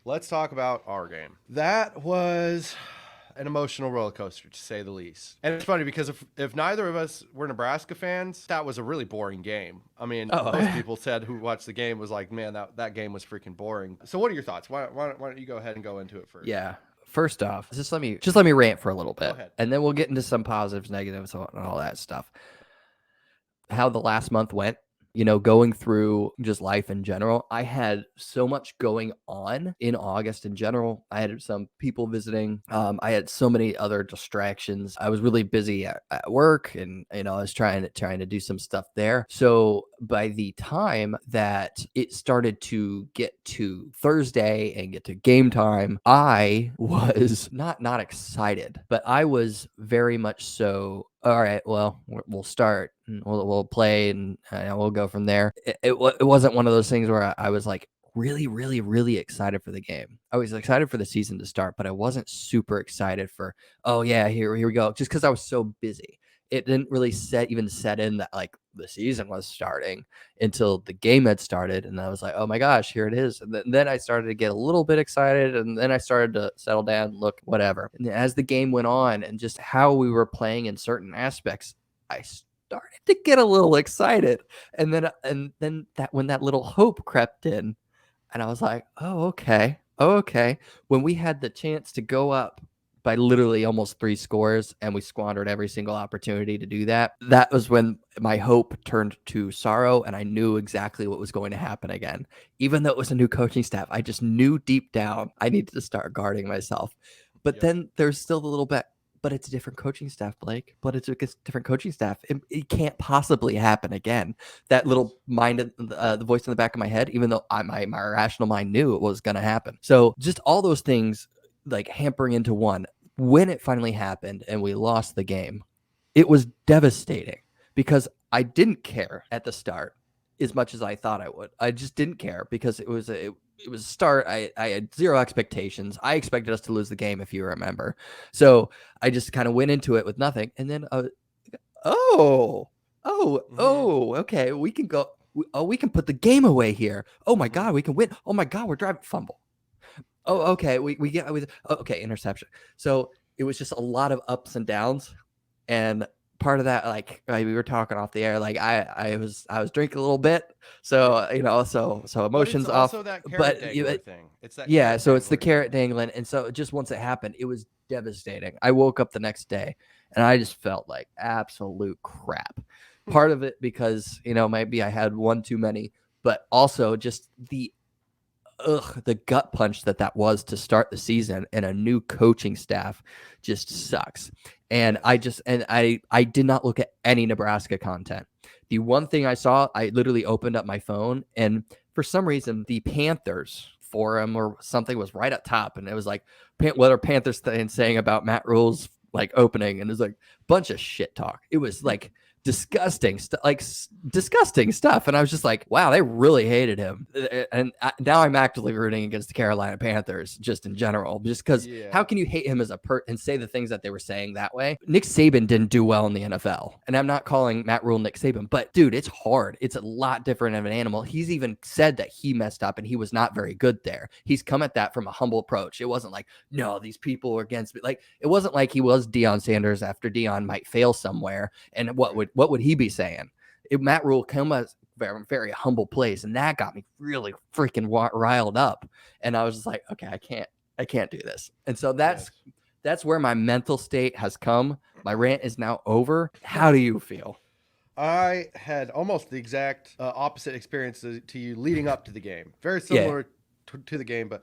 let's talk about our game. That was an emotional roller coaster, to say the least. And it's funny because if neither of us were Nebraska fans, that was a really boring game. I mean, Oh, most people said who watched the game was like, man, that game was freaking boring. So what are your thoughts? Why don't you go ahead and go into it first? yeah. First off, just let me rant for a little Go bit, ahead. and then we'll get into some positives, negatives, and all that stuff. How the last month went, going through just life in general. I had so much going on in August in general. I had some people visiting. I had so many other distractions. I was really busy at work, and I was trying to do some stuff there. So by the time that it started to get to Thursday and get to game time, I was not excited, but I was very much so. All right, well, we'll start. And we'll play, and we'll go from there. It wasn't one of those things where I was like really, really, really excited for the game. I was excited for the season to start, but I wasn't super excited for, oh yeah, here we go. Just because I was so busy, it didn't really set in that like the season was starting until the game had started, and I was like, oh my gosh, here it is. And then I started to get a little bit excited, and then I started to settle down, look, whatever. And as the game went on, and just how we were playing in certain aspects, I started to get a little excited. And then that when that little hope crept in, and I was like, "Oh, okay. Oh, okay." When we had the chance to go up by literally almost 3 scores and we squandered every single opportunity to do that, that was when my hope turned to sorrow, and I knew exactly what was going to happen again. Even though it was a new coaching staff, I just knew deep down I needed to start guarding myself. But Yep. then there's still the little bit, but it's a different coaching staff, Blake. But it's a different coaching staff. It can't possibly happen again. That Yes. little mind, the voice in the back of my head, even though my rational mind knew it was going to happen. So just all those things like hampering into one. When it finally happened and we lost the game, it was devastating because I didn't care at the start as much as I thought I would. I just didn't care because it was a start. I had zero expectations. I expected us to lose the game, if you remember. So I just kind of went into it with nothing. And then, oh, Mm-hmm. okay. We can go. We can put the game away here. Oh my Mm-hmm. God, we can win. Oh my God, we're driving fumble. Oh, Yes. okay. We get with okay, interception. So it was just a lot of ups and downs, and part of that, like we were talking off the air, like I was drinking a little bit, Yeah. so so But it's emotions off, also that carrot but dangler thing. It's that yeah, carrot so it's the dangler carrot thing. dangling, and so just once it happened, it was devastating. I woke up the next day, and I just felt like absolute crap. Part of it because maybe I had one too many, but also just the gut punch that was to start the season, and a new coaching staff just sucks. And Yes. I did not look at any Nebraska content. The one thing I saw, I literally opened up my phone, and for some reason the Panthers forum or something was right up top, and it was like what are Panthers saying about Matt Rule's like opening, and it was like bunch of shit talk. It was like disgusting stuff, and I was just like, wow, they really hated him. And now I'm actively rooting against the Carolina Panthers just in general, just because how Yeah. can you hate him as a and say the things that they were saying that way? Nick Saban didn't do well in the NFL, and I'm not calling Matt Rule Nick Saban, but dude, it's hard. It's a lot different of an animal. He's even said that he messed up and he was not very good there. He's come at that from a humble approach. It wasn't like, no, these people are against me. Like, it wasn't like he was Deion Sanders after Deion might fail somewhere, and Right. what would he be saying? Matt Rule came as very, very humble place, and that got me really freaking riled up. And I was just like, okay, I can't do this. And so Yes. that's where my mental state has come. My rant is now over. How do you feel? I had almost the exact opposite experience to you leading up to the game. Very Yeah, similar to the game, but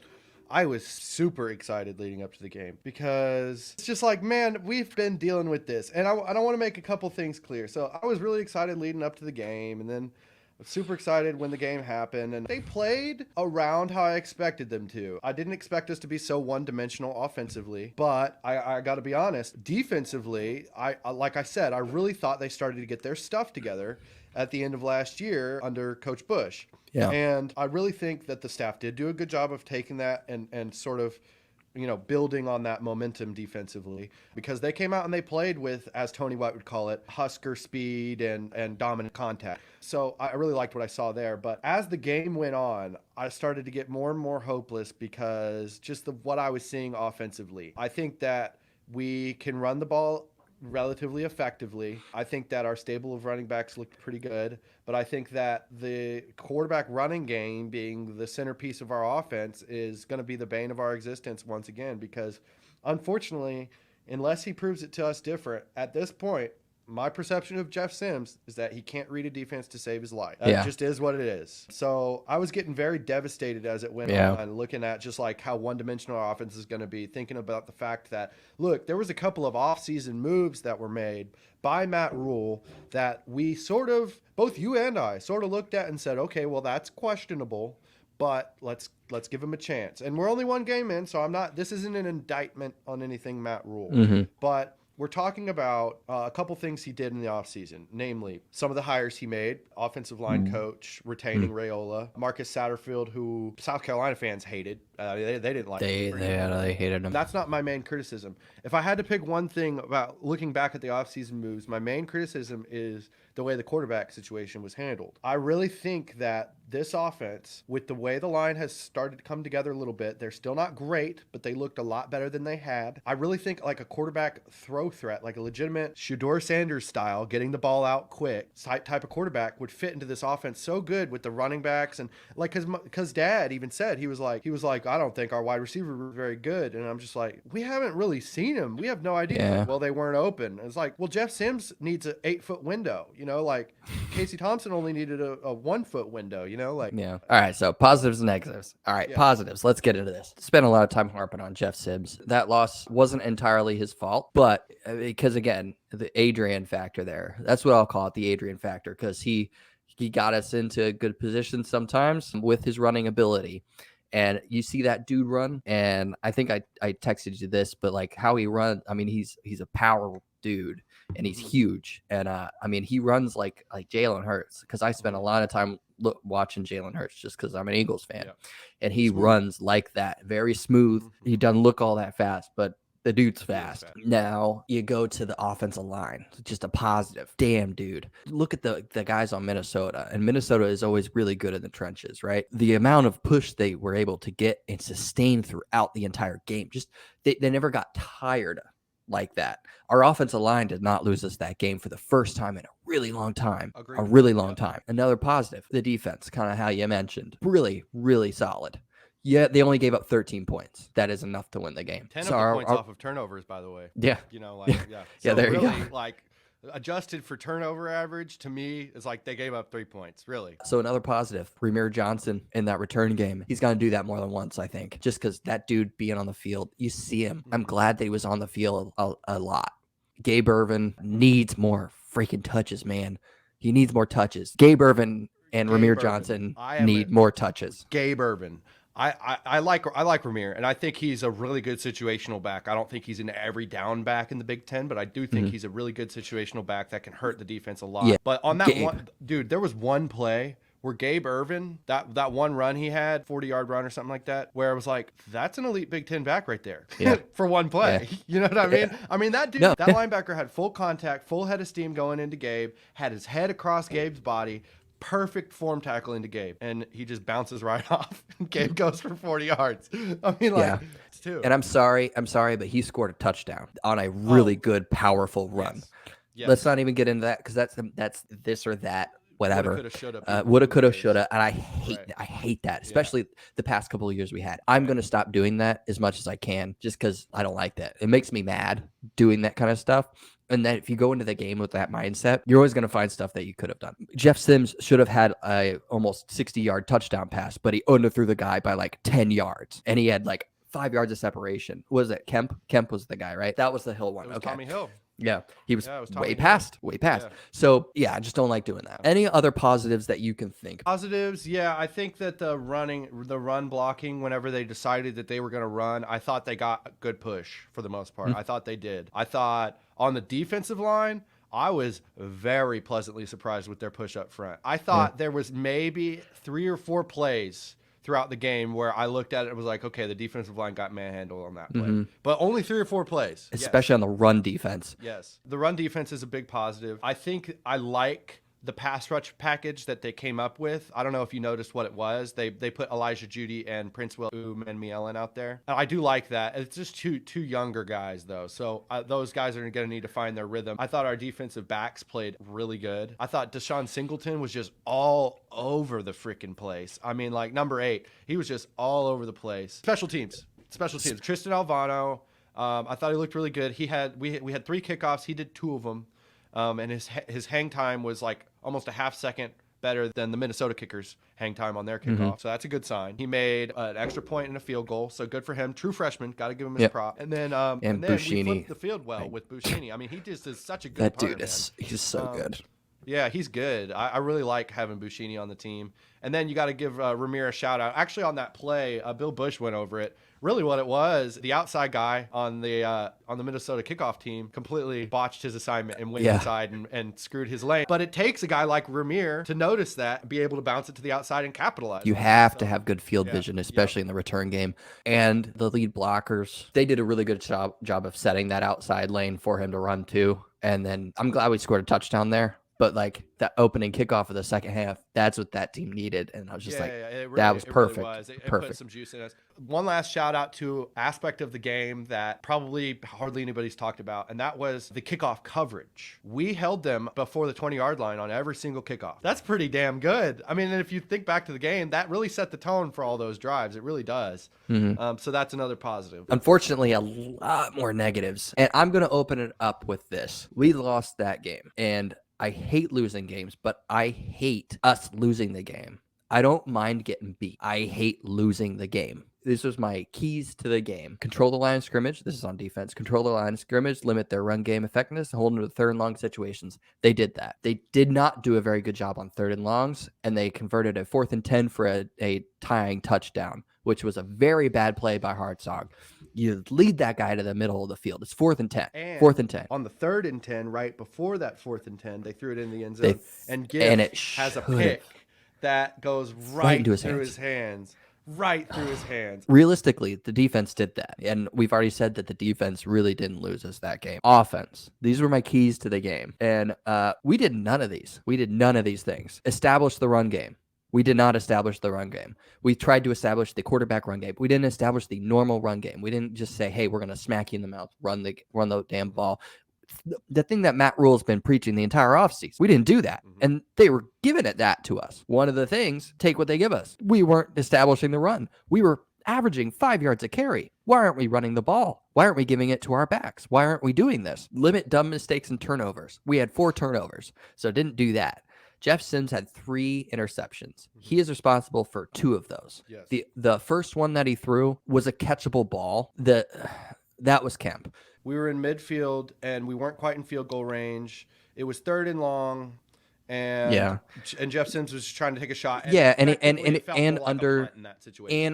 I was super excited leading up to the game because it's just like, man, we've been dealing with this. And I don't want to make a couple things clear. So I was really excited leading up to the game. And then I was super excited when the game happened. And they played around how I expected them to. I didn't expect us to be so one dimensional offensively, but I got to be honest, defensively, like I said, I really thought they started to get their stuff together at the end of last year under Coach Bush. yeah, And I really think that the staff did do a good job of taking that and sort of building on that momentum defensively, because they came out and they played with, as Tony White would call it, husker speed and dominant contact. So I really liked what I saw there. But as the game went on, I started to get more and more hopeless because just what I was seeing offensively. I think that we can run the ball relatively effectively. I think that our stable of running backs looked pretty good, but I think that the quarterback running game, being the centerpiece of our offense, is going to be the bane of our existence once again, because unfortunately, unless he proves it to us different, at this point, my perception of Jeff Sims is that he can't read a defense to save his life. That just is what it is. So I was getting very devastated as it went on, looking at just like how one-dimensional our offense is going to be, thinking about the fact that, look, there was a couple of off-season moves that were made by Matt Rule that we sort of, both you and I, sort of looked at and said, okay, well, that's questionable, but let's give him a chance. And we're only one game in, so this isn't an indictment on anything Matt Rule. But we're talking about a couple things he did in the offseason, namely some of the hires he made, offensive line coach, retaining Raiola, Marcus Satterfield, who South Carolina fans hated. They didn't like him. They hated him. That's not my main criticism. If I had to pick one thing about looking back at the offseason moves, my main criticism is the way the quarterback situation was handled. I really think that this offense, with the way the line has started to come together a little bit, they're still not great, but they looked a lot better than they had. I really think like a quarterback throw threat, like a legitimate Shedeur Sanders style, getting the ball out quick type of quarterback would fit into this offense so good with the running backs. And like, because Dad even said, he was like, I don't think our wide receiver were very good. And I'm just like, we haven't really seen him. We have no idea. Yeah. Well, they weren't open. It's like, well, Jeff Sims needs an 8-foot window, like Casey Thompson only needed a 1-foot window, like. Yeah. All right. So positives and negatives. All right. Yeah. Positives. Let's get into this. Spent a lot of time harping on Jeff Sims. That loss wasn't entirely his fault, but because again, the Adrian factor there, that's what I'll call it, the Adrian factor, because he got us into good positions sometimes with his running ability. And you see that dude run, and I think I texted you this, but like how he runs, I mean, he's a power dude, and he's huge. And I mean, he runs like Jalen Hurts, because I spent a lot of time watching Jalen Hurts just because I'm an Eagles fan, and he runs like that, very smooth. He doesn't look all that fast, but the dude's fast. Now you go to the offensive line, just a positive. Damn, dude. Look at the guys on Minnesota, and Minnesota is always really good in the trenches, right? The amount of push they were able to get and sustain throughout the entire game, just they never got tired like that. Our offensive line did not lose us that game for the first time in a really long time. Agreed. A really long time. Another positive, the defense, kind of how you mentioned. Really, really solid. Yeah, they only gave up 13 points. That is enough to win the game. 10 of the points off of turnovers, by the way. Yeah. So there really, you go. Like, adjusted for turnover average, to me, it's like they gave up 3 points, really. So another positive, Ramir Johnson in that return game. He's going to do that more than once, I think, just because that dude being on the field, you see him. I'm glad that he was on the field a lot. Gabe Ervin needs more freaking touches, man. He needs more touches. Gabe Ervin and Ramir Johnson need more touches. Gabe Ervin. I like Ramir, and I think he's a really good situational back. I don't think he's an every down back in the Big Ten, but I do think he's a really good situational back that can hurt the defense a lot. Yeah. But on that one, dude, there was one play where Gabe Ervin, that one run he had, 40-yard run or something like that, where I was like, that's an elite Big Ten back right there for one play. Yeah. You know what I mean? Yeah. I mean, that dude, that linebacker had full contact, full head of steam going into Gabe, had his head across Gabe's body, perfect form tackle into Gabe, and he just bounces right off, and Gabe goes for 40 yards. I mean, like, it's two. And I'm sorry, but he scored a touchdown on a really good, powerful run. Yes. Let's not even get into that, because that's this or that, whatever. Woulda, coulda, shoulda, and I hate that, especially the past couple of years we had. I'm going to stop doing that as much as I can, just because I don't like that. It makes me mad doing that kind of stuff. And then if you go into the game with that mindset, you're always going to find stuff that you could have done. Jeff Sims should have had a almost 60-yard touchdown pass, but he underthrew the guy by like 10 yards. And he had like 5 yards of separation. Was it Kemp? Kemp was the guy, right? That was the Hill one. It was Tommy Hill. Yeah, he was way past. Yeah. So, I just don't like doing that. Any other positives that you can think? Positives, I think that the run blocking, whenever they decided that they were going to run, I thought they got a good push for the most part. I thought they did. I thought on the defensive line, I was very pleasantly surprised with their push up front. I thought there was maybe 3 or 4 plays throughout the game where I looked at it and was like, okay, the defensive line got manhandled on that play. Mhm. But only 3 or 4 plays. Especially on the run defense. Yes. The run defense is a big positive. I think I like the pass rush package that they came up with. I don't know if you noticed what it was. They put Elijah Judy and Prince Will and Mielen out there. And I do like that. It's just two younger guys, though. So those guys are going to need to find their rhythm. I thought our defensive backs played really good. I thought Deshaun Singleton was just all over the freaking place. I mean, like number 8, he was just all over the place. Special teams. Tristan Alvano. I thought he looked really good. We had 3 kickoffs. He did 2 of them. And his hang time was like almost a half second better than the Minnesota kickers' hang time on their kickoff. So that's a good sign. He made an extra point and a field goal, so good for him. True freshman, got to give him his prop. And then we flipped the field well with Buschini. I mean, he just is such a good That punter, dude is man. he's so good. Yeah, he's good. I really like having Buschini on the team. And then you got to give Ramir a shout out. Actually, on that play, Bill Bush went over it. Really, what it was, the outside guy on the Minnesota kickoff team completely botched his assignment and went inside and screwed his lane. But it takes a guy like Ramir to notice that, and be able to bounce it to the outside and capitalize. You have to have good field vision, especially in the return game. And the lead blockers, they did a really good job of setting that outside lane for him to run to. And then I'm glad we scored a touchdown there. But like that opening kickoff of the second half, that's what that team needed. And I was just that was perfect. It really was. It perfect. Put some juice in us. One last shout out to aspect of the game that probably hardly anybody's talked about, and that was the kickoff coverage. We held them before the 20-yard line on every single kickoff. That's pretty damn good. I mean, if you think back to the game, that really set the tone for all those drives. It really does. So that's another positive. Unfortunately, a lot more negatives. And I'm going to open it up with this. We lost that game, and I hate losing games, but I hate us losing the game. I don't mind getting beat. I hate losing the game. This was my keys to the game. Control the line of scrimmage. This is on defense. Control the line of scrimmage, limit their run game effectiveness, and hold them to third and long situations. They did that. They did not do a very good job on third and longs, and they converted a 4th and 10 for a tying touchdown, which was a very bad play by Hartzog. You lead that guy to the middle of the field. It's 4th and 10. And 4th and 10. On the 3rd and 10, right before that 4th and 10, they threw it in the end zone. And it has a pick that goes right into his hands. Right through his hands. Realistically, the defense did that. And we've already said that the defense really didn't lose us that game. Offense. These were my keys to the game. And we did none of these. We did none of these things. Establish the run game. We did not establish the run game. We tried to establish the quarterback run game. We didn't establish the normal run game. We didn't just say, hey, we're going to smack you in the mouth, run the damn ball. The thing that Matt Rule's been preaching the entire offseason. We didn't do that. And they were giving it that to us. One of the things, take what they give us. We weren't establishing the run. We were averaging 5 yards a carry. Why aren't we running the ball? Why aren't we giving it to our backs? Why aren't we doing this? Limit dumb mistakes and turnovers. We had 4 turnovers, so didn't do that. Jeff Sims had 3 interceptions. He is responsible for 2 of those. Yes. The first one that he threw was a catchable ball. That was Kemp. We were in midfield, and we weren't quite in field goal range. It was 3rd and long, and Jeff Sims was trying to take a shot. And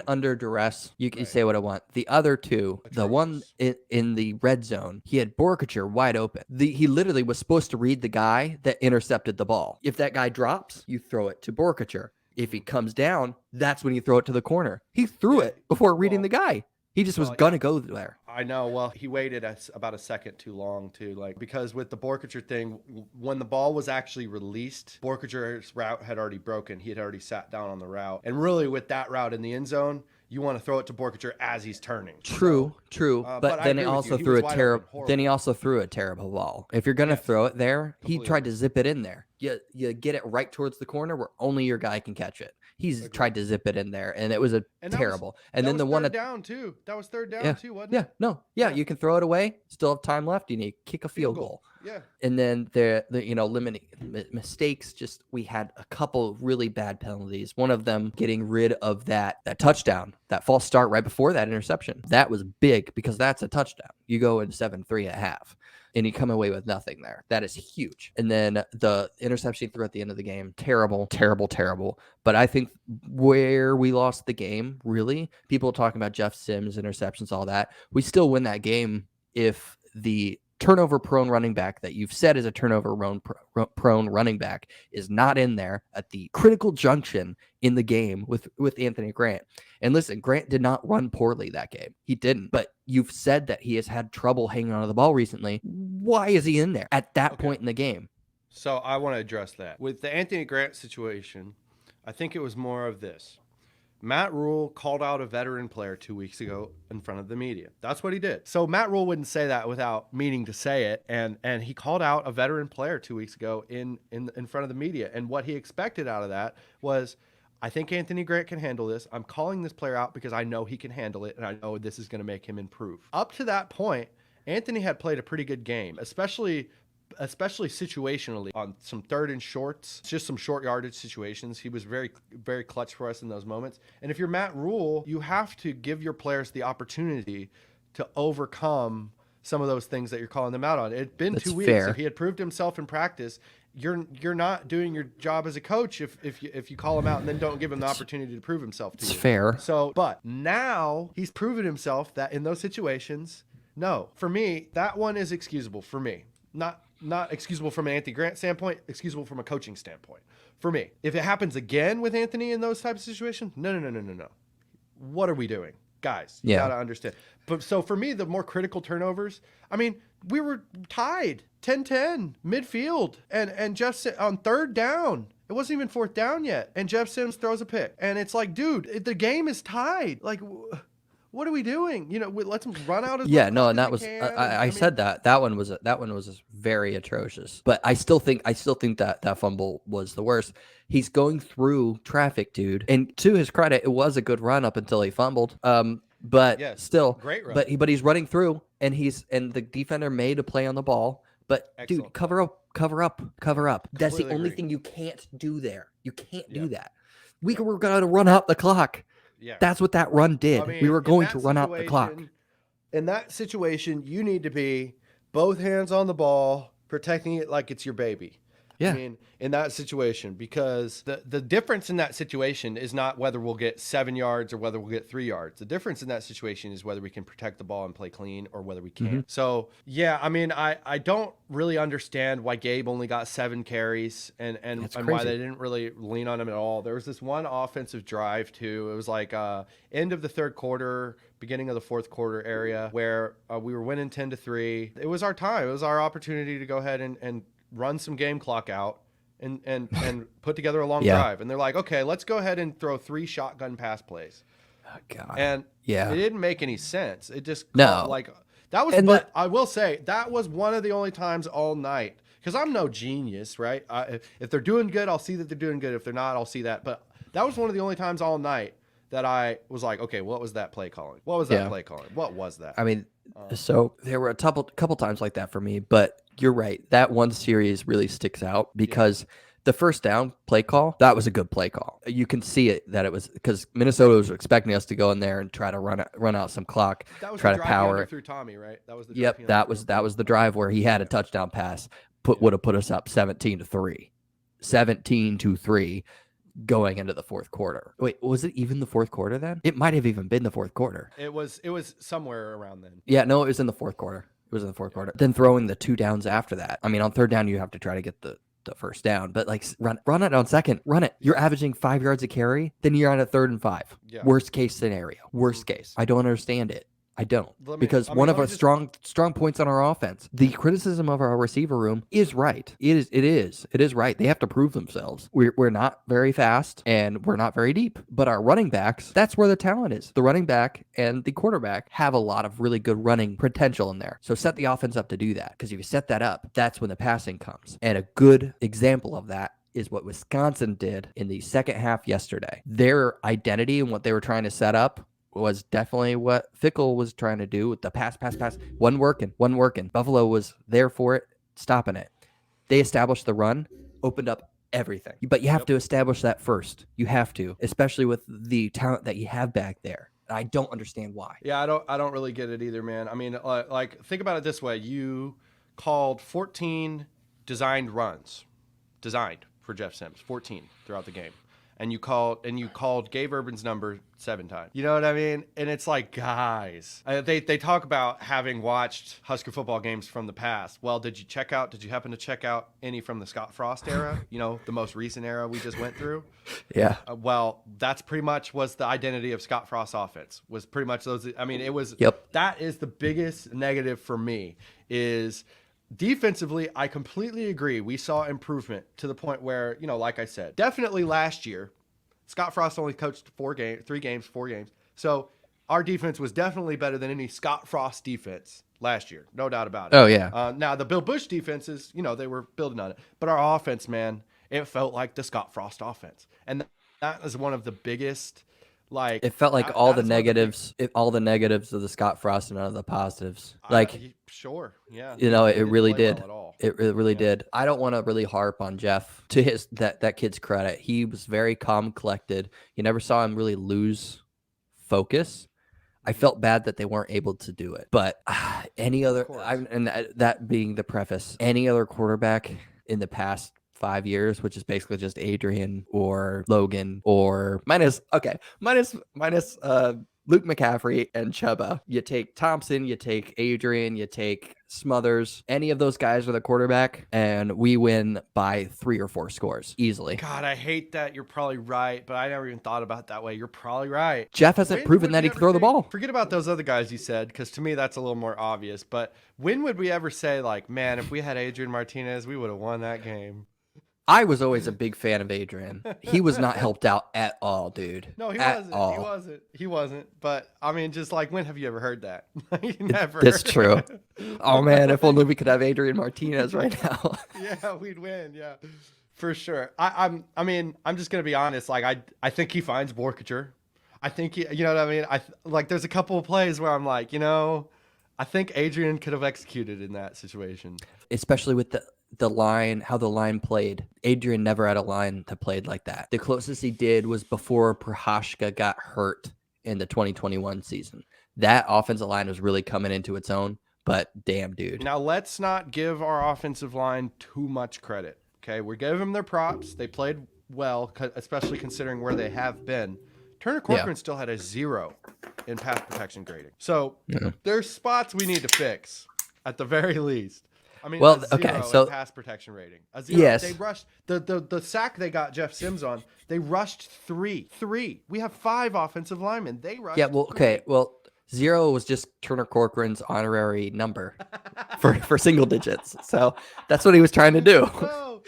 under duress, you can say what I want. The other 2, the one in the red zone, he had Borkacher wide open. He literally was supposed to read the guy that intercepted the ball. If that guy drops, you throw it to Borkacher. If he comes down, that's when you throw it to the corner. He threw it before reading the guy. He just was going to go there. I know. Well, he waited about a second too long, too. Because with the Borkacher thing, when the ball was actually released, Borkacher's route had already broken. He had already sat down on the route. And really, with that route in the end zone, you want to throw it to Borkacher as he's turning. True. But then he also threw a terrible. Then he also threw a terrible ball. If you're gonna throw it there, he tried to zip it in there. You get it right towards the corner where only your guy can catch it. He's tried to zip it in there, and it was terrible. And then the one down too. That was 3rd down too, wasn't it? You can throw it away. Still have time left. You need to kick a field goal. Yeah. And then the limiting mistakes. Just we had a couple really bad penalties. One of them getting rid of that touchdown, that false start right before that interception. That was big because that's a touchdown. You go in 7-3 at half, and you come away with nothing there. That is huge. And then the interception threw at the end of the game, terrible. But I think where we lost the game, really, people talking about Jeff Sims interceptions, all that, we still win that game if the turnover prone running back that you've said is a turnover prone running back is not in there at the critical junction in the game with Anthony Grant. And listen, Grant did not run poorly that game. He didn't. But you've said that he has had trouble hanging on to the ball recently. Why is he in there at that point in the game? So I want to address that. With the Anthony Grant situation, I think it was more of this. Matt Rule called out a veteran player 2 weeks ago in front of the media. That's what he did. So Matt Rule wouldn't say that without meaning to say it. And he called out a veteran player 2 weeks ago in front of the media. And what he expected out of that was, I think Anthony Grant can handle this. I'm calling this player out because I know he can handle it, and I know this is going to make him improve. Up to that point, Anthony had played a pretty good game, especially situationally on some third and shorts, just some short yardage situations. He was very, very clutch for us in those moments. And if you're Matt Rule, you have to give your players the opportunity to overcome some of those things that you're calling them out on. It'd been That's 2 weeks. fair. If he had proved himself in practice, you're not doing your job as a coach if you call him out and then don't give him the opportunity to prove himself to you. It's fair. So, but now he's proven himself that in those situations, no, for me, that one is excusable for me. Not excusable from an Anthony Grant standpoint, excusable from a coaching standpoint. For me, if it happens again with Anthony in those types of situations, no. What are we doing? Guys, you got to understand. But so for me, the more critical turnovers, I mean, we were tied 10-10 midfield and Jeff on third down. It wasn't even fourth down yet. And Jeff Sims throws a pick. And it's like, dude, the game is tied. Like, what are we doing? You know, let's run out as Yeah, no, much and that as was we can. I mean, said that one was very atrocious. But I still think that fumble was the worst. He's going through traffic, dude. And to his credit, it was a good run up until he fumbled. But yes, still, great run. but he's running through, and the defender made a play on the ball. But Excellent dude, cover up. That's the Completely only agree. thing you can't do there. You can't do Yep. that. We were going to run out the clock. Yeah. That's what that run did. I mean, we were in going that to run out the clock. situation- In that situation, you need to be both hands on the ball, protecting it like it's your baby. Yeah. I mean, in that situation, because the difference in that situation is not whether we'll get 7 yards or whether we'll get 3 yards. The difference in that situation is whether we can protect the ball and play clean or whether we can't. Mm-hmm. So, yeah, I mean, I don't really understand why Gabe only got 7 carries and That's why crazy. they didn't really lean on him at all. There was this one offensive drive, too. It was like end of the third quarter, beginning of the fourth quarter area where we were winning 10-3. It was our time. It was our opportunity to go ahead and run some game clock out and put together a long drive. And they're like, okay, let's go ahead and throw 3 shotgun pass plays. Oh, God. And Yeah. it didn't make any sense. It just No. like that was. And But I will say that was one of the only times all night, because I'm no genius, right? If they're doing good, I'll see that they're doing good. If they're not, I'll see that. But that was one of the only times all night that I was like, okay, what was that play calling? What was that play calling? What was that? I mean, so there were a couple times like that for me, but you're right. That one series really sticks out because the first down play call, that was a good play call. You can see it that it was because Minnesota was expecting us to go in there and try to run out some clock, That was try the to drive he power under it. through Tommy, right? That was the drive Yep, he that under was through. the drive where he had a touchdown pass, would have put us up 17-3. 17-3 going into the fourth quarter. Wait, was it even the fourth quarter then? It might have even been the fourth quarter. It was somewhere around then. Yeah, no, it was in the fourth quarter. It was in the fourth quarter. Then throwing the 2 downs after that. I mean, on third down, you have to try to get the first down, but like run it on second. Run it. You're averaging 5 yards a carry. Then you're on a 3rd and 5. Yeah. Worst case scenario. Worst case. I don't understand it. I don't. Because one of our strong points on our offense, the criticism of our receiver room is right. It is right. They have to prove themselves. We're not very fast and we're not very deep. But our running backs, that's where the talent is. The running back and the quarterback have a lot of really good running potential in there. So set the offense up to do that. Because if you set that up, that's when the passing comes. And a good example of that is what Wisconsin did in the second half yesterday. Their identity and what they were trying to set up was definitely what Fickle was trying to do with the pass. One working. Buffalo was there for it, stopping it. They established the run, opened up everything. But you have to establish that first. You have to, especially with the talent that you have back there. I don't understand why. Yeah, I don't really get it either, man. I mean, like think about it this way: you called 14 designed runs, designed for Jeff Sims, 14 throughout the game. and you called Gabe Urban's number 7 times. You know what I mean? And it's like, guys, they talk about having watched Husker football games from the past. Well, did you happen to check out any from the Scott Frost era? You know, the most recent era we just went through? Yeah. Well, that's pretty much was the identity of Scott Frost's offense, was pretty much those. I mean, it was, Yep. That is the biggest negative for me is defensively. I completely agree. We saw improvement to the point where, you know, like I said, definitely last year, Scott Frost only coached 4 games. So our defense was definitely better than any Scott Frost defense last year. No doubt about it. Oh, yeah. Now the Bill Busch defenses, you know, they were building on it, but our offense, man, it felt like the Scott Frost offense. And that was one of the biggest, like, It felt like that- all that the is one of negatives, all the negatives of the Scott Frost and none of the positives. Like, sure, yeah, you know, He it didn't really play well did. at all. It really did. I don't want to really harp on Jeff to his that kid's credit. He was very calm, collected. You never saw him really lose focus. I felt bad that they weren't able to do it. But any other, course. that being the preface, any other quarterback in the past 5 years, which is basically just Adrian or Logan or minus Luke McCaffrey and Chuba. You take Thompson, you take Adrian, you take Smothers. Any of those guys are the quarterback, and we win by 3 or 4 scores easily. God, I hate that. You're probably right, but I never even thought about it that way. You're probably right. Jeff hasn't When proven would that we he can ever throw the say- ball. Forget about those other guys you said, because to me that's a little more obvious. But when would we ever say, like, man, if we had Adrian Martinez, we would have won that game? I was always a big fan of Adrian. He was not helped out at all, dude. No, he At wasn't. all. He wasn't. But I mean, just like, when have you ever heard that? Never. That's true. Oh man, if only we could have Adrian Martinez right now. Yeah, we'd win. Yeah, for sure. I mean, I'm just gonna be honest. Like, I think he finds Borkature. I think you know what I mean. Like, there's a couple of plays where I'm like, you know, I think Adrian could have executed in that situation. Especially with the line, how the line played. Adrian never had a line that played like that. The closest he did was before Prohaska got hurt in the 2021 season. That offensive line was really coming into its own, but damn, dude. Now, let's not give our offensive line too much credit. Okay, we're giving them their props. They played well, especially considering where they have been. Turner Corcoran still had a 0 in pass protection grading. So there's spots we need to fix at the very least. I mean, well, a 0 okay, so in pass protection rating. A 0. Yes. They rushed the sack they got Jeff Sims on. They rushed 3. We have 5 offensive linemen. They rushed. yeah, well, okay, well, 0 was just Turner Corcoran's honorary number for single digits. So that's what he was trying to do. No.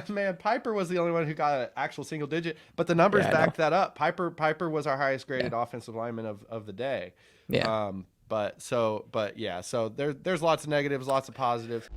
Man, Piper was the only one who got an actual single digit, but the numbers Yeah, I backed that up. Piper was our highest graded offensive lineman of the day. Yeah. So there's lots of negatives, lots of positives.